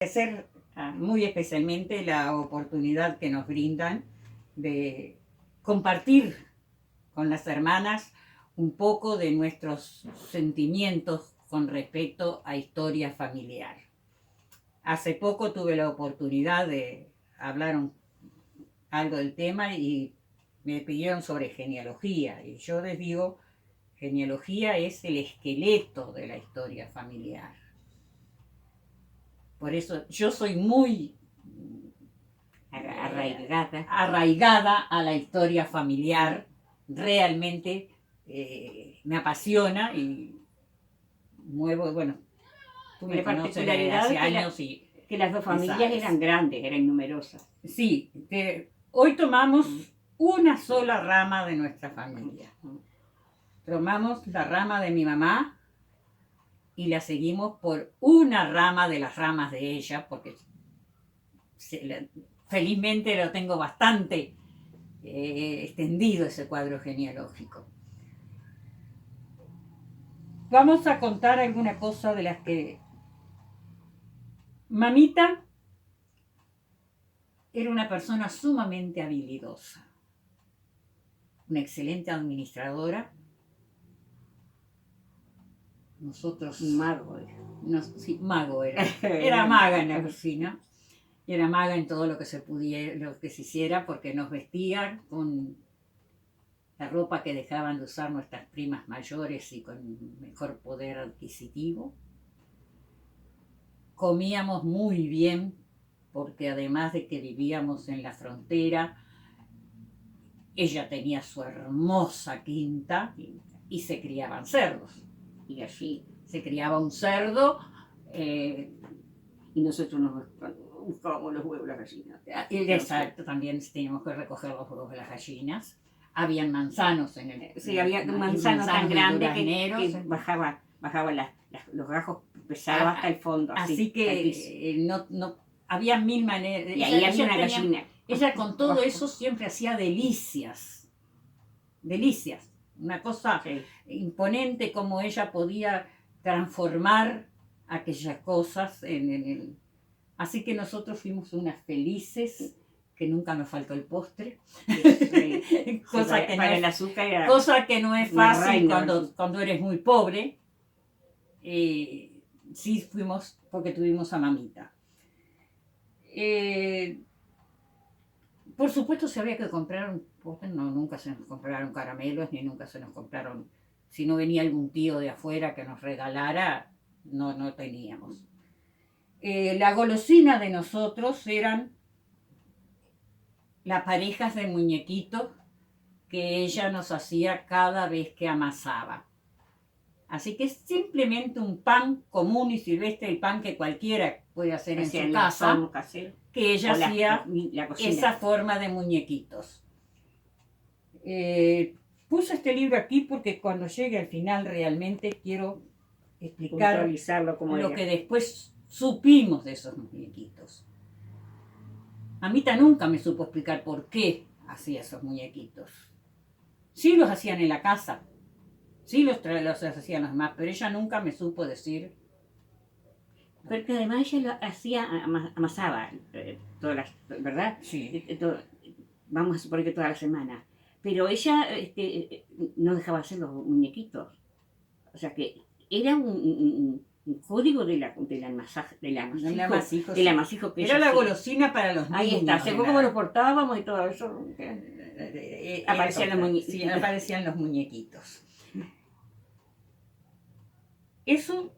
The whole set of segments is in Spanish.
Agradecer muy especialmente la oportunidad que nos brindan de compartir con las hermanas un poco de nuestros sentimientos con respecto a historia familiar. Hace poco tuve la oportunidad de hablar algo del tema y me pidieron sobre genealogía, y yo les digo, genealogía es el esqueleto de la historia familiar. Por eso yo soy muy arraigada a la historia familiar. Realmente me apasiona y muevo, bueno, tú me conoces desde hace años que las dos familias eran grandes, eran numerosas. Sí, hoy tomamos una sola rama de nuestra familia. Tomamos la rama de mi mamá y la seguimos por una rama de las ramas de ella, porque felizmente lo tengo bastante extendido ese cuadro genealógico. Vamos a contar alguna cosa de las que... Mamita era una persona sumamente habilidosa, una excelente administradora. Nosotros... Mago era. Sí, mago era. Era maga en la cocina. Y era maga en todo lo que se pudiera, lo que se hiciera, porque nos vestían con la ropa que dejaban de usar nuestras primas mayores y con mejor poder adquisitivo. Comíamos muy bien, porque además de que vivíamos en la frontera, ella tenía su hermosa quinta y se criaban cerdos. Y así. Se criaba un cerdo y nosotros nos buscábamos los huevos de las gallinas. Exacto, también teníamos que recoger los huevos de las gallinas. Habían manzanos en el... Sí, había manzanos tan grandes que bajaba los gajos pesados hasta el fondo. Así que no había mil maneras. Y ahí había una gallina. Ella con todo eso siempre hacía delicias. Delicias. Una cosa imponente como ella podía transformar aquellas cosas Así que nosotros fuimos unas felices, que nunca nos faltó el postre. Cosa que no es fácil cuando eres muy pobre. Sí fuimos porque tuvimos a mamita. Por supuesto se había que comprar un postre, nunca se nos compraron caramelos, ni nunca se nos compraron, si no venía algún tío de afuera que nos regalara, no teníamos. La golosina de nosotros eran las parejas de muñequitos que ella nos hacía cada vez que amasaba. Así que es simplemente un pan común y silvestre, el pan que cualquiera puede hacer en su casa, que ella hacía esa forma de muñequitos. Puse este libro aquí porque cuando llegue al final realmente quiero explicar lo que después supimos de esos muñequitos. Mamita nunca me supo explicar por qué hacía esos muñequitos. Sí los hacían en la casa, sí los hacían los demás, pero ella nunca me supo decir. Porque además ella amasaba todas las, ¿verdad? Sí. Vamos a suponer que toda la semana. Pero ella no dejaba hacer los muñequitos. O sea que era un código del amasijo que era la golosina para los niños. Ahí está, según cómo nos portábamos y todo eso. Aparecían los muñequitos. Sí, aparecían los muñequitos. Eso,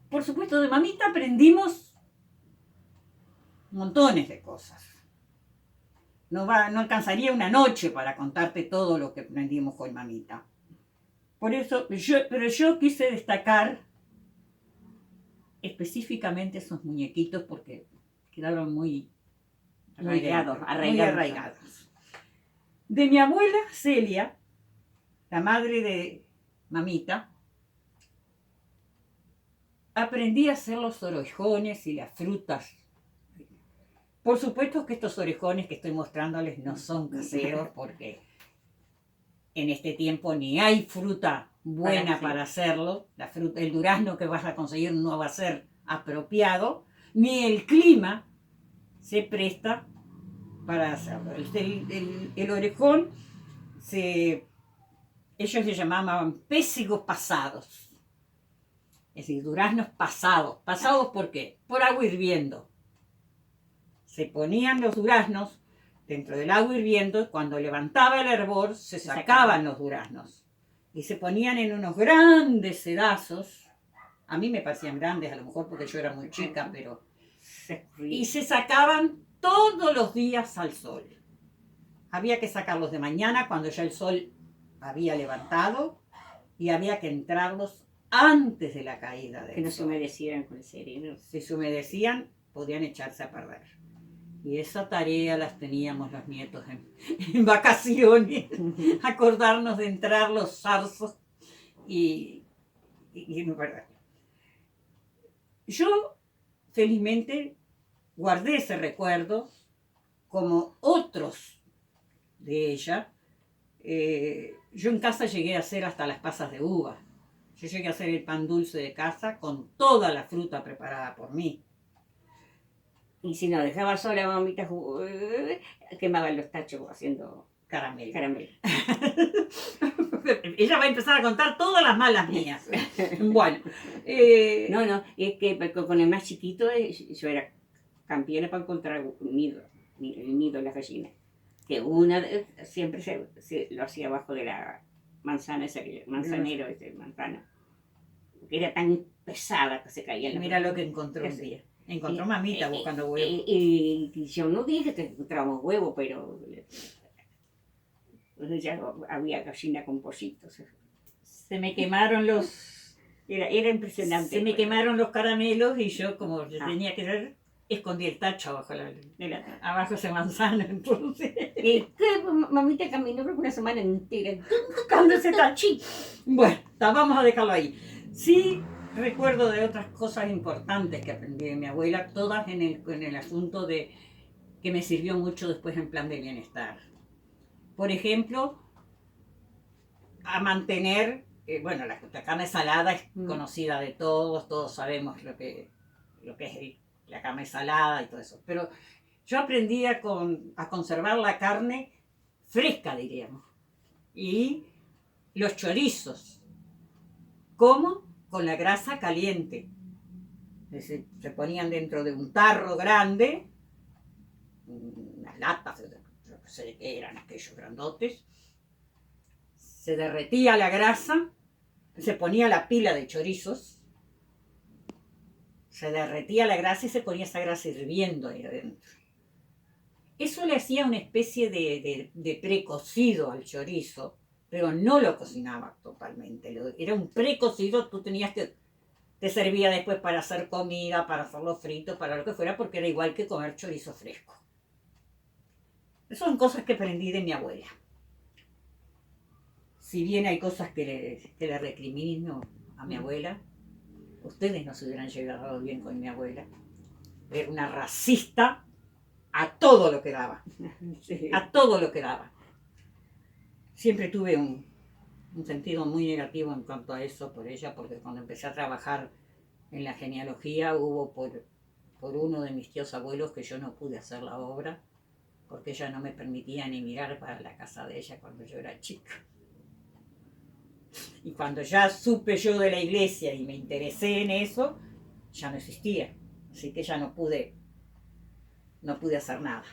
por supuesto, de mamita aprendimos montones de cosas. No alcanzaría una noche para contarte todo lo que aprendimos con mamita. Por eso, pero yo quise destacar específicamente esos muñequitos porque quedaron muy arraigados. De mi abuela Celia, la madre de mamita, aprendí a hacer los orejones y las frutas. Por supuesto que estos orejones que estoy mostrándoles no son caseros porque en este tiempo ni hay fruta buena Sí. para hacerlo, el durazno que vas a conseguir no va a ser apropiado, ni el clima se presta para hacerlo. El orejón, ellos le llamaban pésigos pasados, es decir, duraznos pasados. ¿Pasados por qué? Por agua hirviendo. Se ponían los duraznos dentro del agua hirviendo y cuando levantaba el hervor se sacaban los duraznos y se ponían en unos grandes sedazos. A mí me parecían grandes, a lo mejor porque yo era muy chica, pero... Y se sacaban todos los días al sol. Había que sacarlos de mañana cuando ya el sol había levantado y había que entrarlos antes de la caída del sol. Que no se humedecieran con el sereno. Si se humedecían, podían echarse a perder. Y esa tarea las teníamos los nietos en vacaciones, acordarnos de entrar los zarzos y no perder. Yo, felizmente, guardé ese recuerdo como otros de ella. Yo en casa llegué a hacer hasta las pasas de uva. Yo llegué a hacer el pan dulce de casa con toda la fruta preparada por mí. Y si no dejaba sola mamita, quemaban los tachos haciendo Caramelo. Ella va a empezar a contar todas las malas mías. Bueno. No, es que con el más chiquito yo era campeona para encontrar un nido, el nido de las gallinas. Que una siempre se lo hacía abajo de la manzana, ese manzanero, manzana. Que era tan pesada que se caía en la Mira lo que encontró un día. Encontró mamita buscando huevos. Y yo no dije que encontrábamos huevos, pero ya había gallina con pollitos. Se me quemaron los... Era impresionante. Se me quemaron los caramelos y yo, como tenía que ver, escondí el tacho abajo ese manzano. Entonces... Mamita caminó por una semana entera buscando ese tachito. Bueno, vamos a dejarlo ahí. Sí, recuerdo de otras cosas importantes que aprendí de mi abuela, todas en el asunto de que me sirvió mucho después en plan de bienestar. Por ejemplo, a mantener, la carne salada es conocida de todos sabemos lo que es la carne salada y todo eso, pero yo aprendí a conservar la carne fresca, diríamos, y los chorizos. ¿Cómo? Con la grasa caliente. Es decir, se ponían dentro de un tarro grande, unas latas, no sé de qué eran aquellos grandotes, se derretía la grasa, se ponía la pila de chorizos, se derretía la grasa y se ponía esa grasa hirviendo ahí adentro. Eso le hacía una especie de precocido al chorizo, pero no lo cocinaba totalmente. Era un precocido, tú tenías que... Te servía después para hacer comida, para hacerlo frito, para lo que fuera, porque era igual que comer chorizo fresco. Esas son cosas que aprendí de mi abuela. Si bien hay cosas que le recrimino a mi abuela, ustedes no se hubieran llevado bien con mi abuela. Era una racista a todo lo que daba. Sí. A todo lo que daba. Siempre tuve un sentido muy negativo en cuanto a eso por ella, porque cuando empecé a trabajar en la genealogía hubo por uno de mis tíos abuelos que yo no pude hacer la obra, porque ella no me permitía ni mirar para la casa de ella cuando yo era chica. Y cuando ya supe yo de la iglesia y me interesé en eso, ya no existía. Así que ya no pude hacer nada.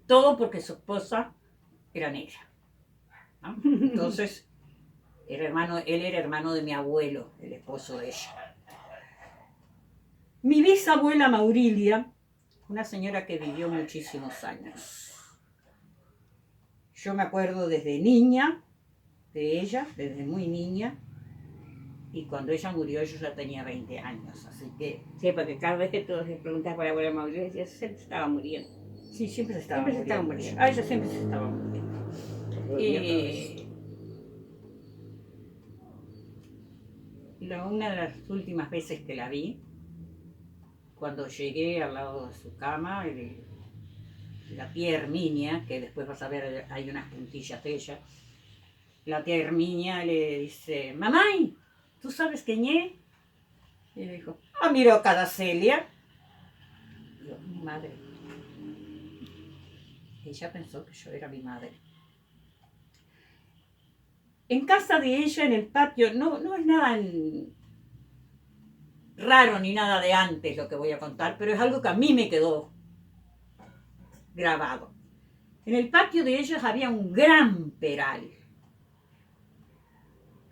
Todo porque su esposa era negra, ¿no? Entonces, él era hermano de mi abuelo, el esposo de ella. Mi bisabuela Maurilia, una señora que vivió muchísimos años. Yo me acuerdo desde niña de ella, desde muy niña, y cuando ella murió yo ya tenía 20 años, así que... Sí, porque cada vez que tú les preguntas por la abuela Maurilia, ella siempre se estaba muriendo. Sí, siempre se estaba muriendo. Ella siempre se estaba muriendo. Una de las últimas veces que la vi, cuando llegué al lado de su cama, la tía Herminia, que después vas a ver, hay unas puntillas de ella, la tía Herminia le dice, mamá, ¿tú sabes quién es? Y le dijo, miró cada Celia. Y yo, mi madre. Ella pensó que yo era mi madre. En casa de ella, en el patio, no es nada raro ni nada de antes lo que voy a contar, pero es algo que a mí me quedó grabado. En el patio de ellos había un gran peral.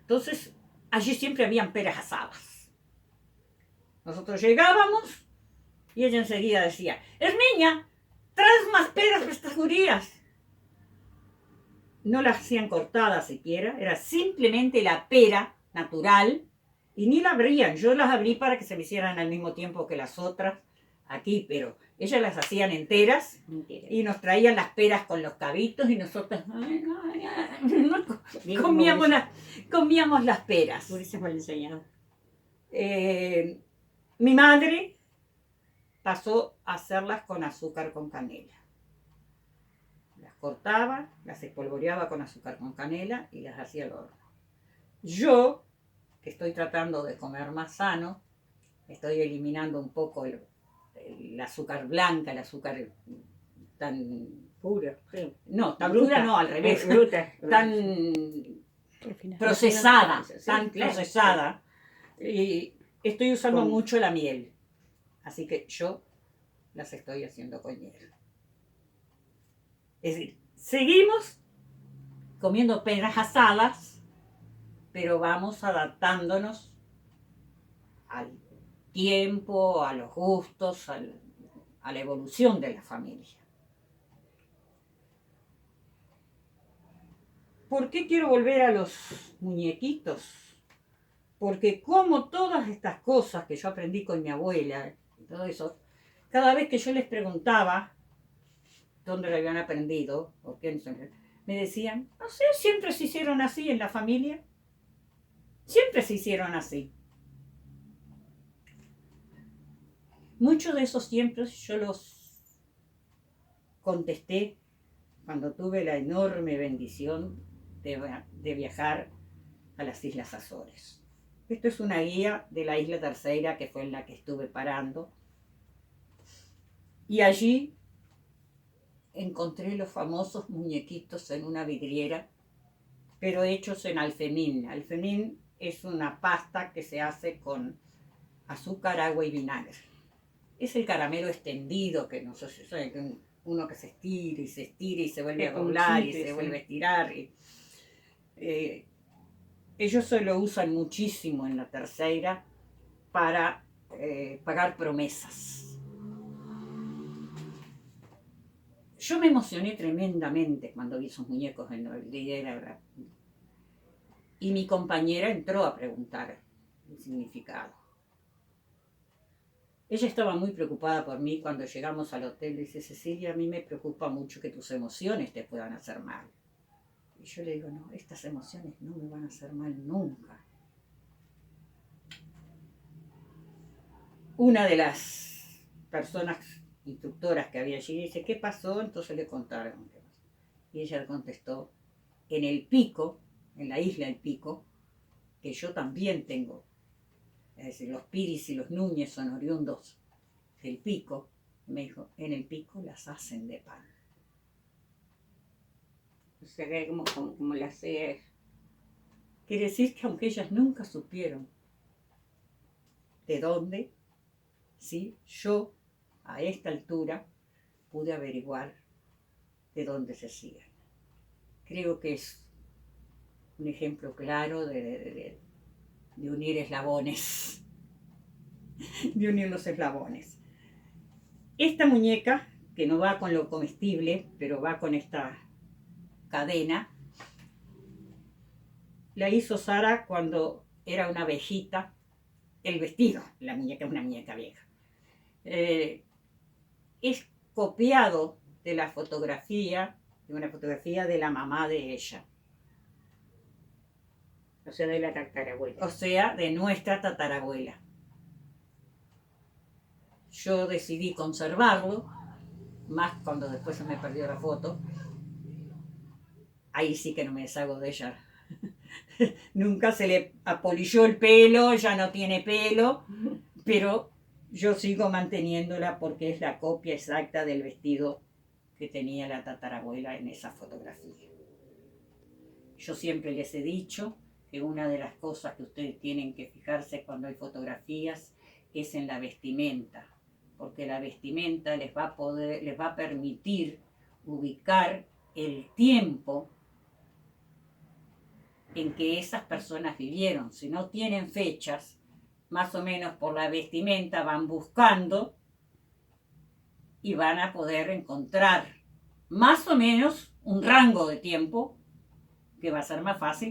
Entonces, allí siempre habían peras asadas. Nosotros llegábamos y ella enseguida decía, Herminia, traes más peras para estas gurías. No las hacían cortadas siquiera, era simplemente la pera natural y ni la abrían. Yo las abrí para que se me hicieran al mismo tiempo que las otras aquí, pero ellas las hacían enteras y nos traían las peras con los cabitos y nosotros comíamos las peras. Por eso fue enseñado. Mi madre pasó a hacerlas con azúcar con canela. Las cortaba, las espolvoreaba con azúcar con canela y las hacía al horno. Yo, que estoy tratando de comer más sano, estoy eliminando un poco el azúcar blanca, el azúcar tan pura. Sí. No, tan pura no, al revés. Bruta. Tan procesada, Sí, tan claro, procesada. sí. Y estoy usando Con... mucho la miel. Así que yo las estoy haciendo con miel. Es decir, seguimos comiendo peras asadas, pero vamos adaptándonos al tiempo, a los gustos, a la evolución de la familia. ¿Por qué quiero volver a los muñequitos? Porque como todas estas cosas que yo aprendí con mi abuela y todo eso, cada vez que yo les preguntaba dónde lo habían aprendido, o qué, me decían, no sé, siempre se hicieron así en la familia. Siempre se hicieron así. Muchos de esos siempre yo los contesté cuando tuve la enorme bendición de viajar a las Islas Azores. Esto es una guía de la Isla Terceira, que fue en la que estuve parando. Y allí encontré los famosos muñequitos en una vidriera, pero hechos en alfemín. Alfemín es una pasta que se hace con azúcar, agua y vinagre. Es el caramelo extendido, que no sé si uno que se estira y se vuelve a doblar y se vuelve a estirar. Ellos se lo usan muchísimo en la Terceira para pagar promesas. Yo me emocioné tremendamente cuando vi esos muñecos en la vidriera. Y mi compañera entró a preguntar el significado. Ella estaba muy preocupada por mí cuando llegamos al hotel. Dice, Cecilia, a mí me preocupa mucho que tus emociones te puedan hacer mal. Y yo le digo, no, estas emociones no me van a hacer mal nunca. Una de las personas instructoras que había allí dice, ¿qué pasó? Entonces le contaron qué pasó. Y ella le contestó, en el Pico, en la isla del Pico, que yo también tengo, es decir, los Piris y los Núñez son oriundos del Pico, me dijo, en el Pico las hacen de pan. O sea, que como las sé. Quiere decir que aunque ellas nunca supieron de dónde, sí, yo a esta altura pude averiguar de dónde se hacían. Creo que es un ejemplo claro de unir eslabones, de unir los eslabones. Esta muñeca, que no va con lo comestible, pero va con esta cadena, la hizo Sara cuando era una abejita. El vestido, la muñeca es una muñeca vieja. Es copiado de la fotografía, de una fotografía de la mamá de ella. O sea, de la tatarabuela. O sea, de nuestra tatarabuela. Yo decidí conservarlo más cuando después se me perdió la foto, ahí sí que no me deshago de ella. Nunca se le apolilló el pelo, ya no tiene pelo, pero yo sigo manteniéndola porque es la copia exacta del vestido que tenía la tatarabuela en esa fotografía. Yo siempre les he dicho que una de las cosas que ustedes tienen que fijarse cuando hay fotografías es en la vestimenta, porque la vestimenta les va a permitir ubicar el tiempo en que esas personas vivieron. Si no tienen fechas, más o menos por la vestimenta van buscando y van a poder encontrar más o menos un rango de tiempo que va a ser más fácil